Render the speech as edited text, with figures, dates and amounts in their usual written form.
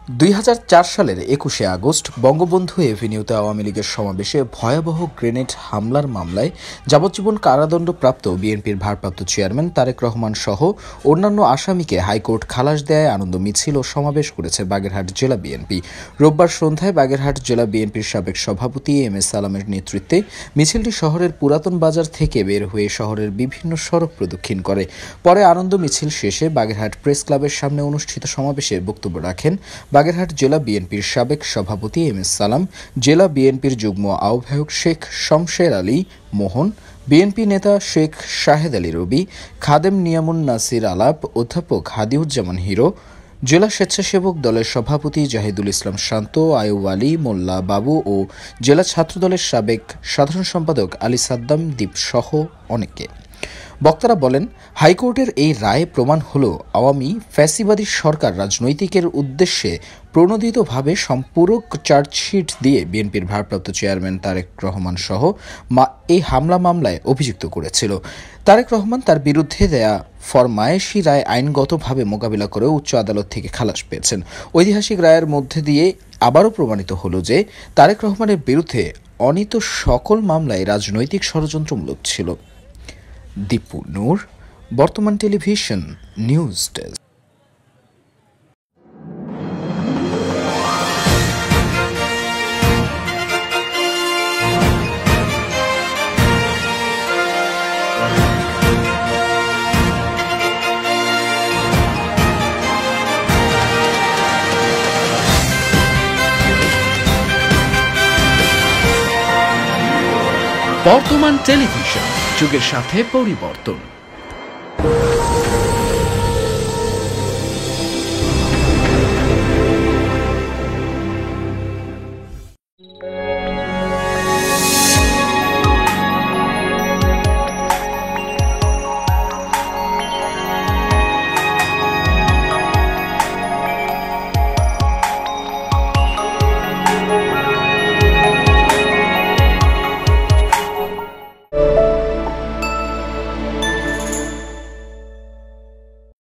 ২০০৪ সালের ২১শে আগস্ট বঙ্গবন্ধু এভিনিউতে আওয়ামী লীগের সমাবেশে ভয়াবহ গ্রেনেড হামলার মামলায় যাবজ্জীবন কারাদণ্ডপ্রাপ্ত বিএনপির ভারপ্রাপ্ত চেয়ারম্যান তারেক রহমান সহ অন্যান্য আসামিকে হাইকোর্ট খালাস দেয় আনন্দ মিছিল ও সমাবেশ করেছে বাগেরহাট জেলা বিএনপি। রোববার সন্ধ্যায় বাগেরহাট জেলা বিএনপির সাবেক সভাপতি এম এ সালামের নেতৃত্বে মিছিলটি শহরের পুরাতন বাজার থেকে বের হয়ে শহরের বিভিন্ন সড়ক প্রদক্ষিণ করে। পরে আনন্দ মিছিল শেষে বাগেরহাট প্রেস ক্লাবের সামনে অনুষ্ঠিত সমাবেশে বক্তব্য রাখেন বাগেরহাট জেলা বিএনপির সাবেক সভাপতি এম এস সালাম, জেলা বিএনপির যুগ্ম আহ্বায়ক শেখ শমশের আলী মোহন, বিএনপি নেতা শেখ শাহেদ আলী রবি, খাদেম নিয়ামুন নাসির আলাপ, অধ্যাপক হাদিউজ্জামান হিরো, জেলা স্বেচ্ছাসেবক দলের সভাপতি জাহিদুল ইসলাম শান্ত, আয়ুব আলী, মোল্লা বাবু ও জেলা ছাত্রদলের সাবেক সাধারণ সম্পাদক আলী সাদ্দাম দ্বীপ সহ অনেকে। বক্তারা বলেন, হাইকোর্টের এই রায় প্রমাণ হল আওয়ামী ফ্যাসিবাদী সরকার রাজনৈতিকের উদ্দেশ্যে প্রণোদিতভাবে সম্পূরক চার্জশিট দিয়ে বিএনপির ভারপ্রাপ্ত চেয়ারম্যান তারেক রহমান সহ এই হামলা মামলায় অভিযুক্ত করেছিল। তারেক রহমান তার বিরুদ্ধে দেয়া ফরমায়েশি রায় আইনগতভাবে মোকাবিলা করে উচ্চ আদালত থেকে খালাস পেয়েছেন। ঐতিহাসিক রায়ের মধ্যে দিয়ে আবারও প্রমাণিত হল যে তারেক রহমানের বিরুদ্ধে অনীত সকল মামলায় রাজনৈতিক ষড়যন্ত্রমূলক ছিল। দীপু নূর, বর্তমান টেলিভিশন নিউজ ডেস্ক। বর্তমান টেলিভিশন, যুগের সাথে পরিবর্তন।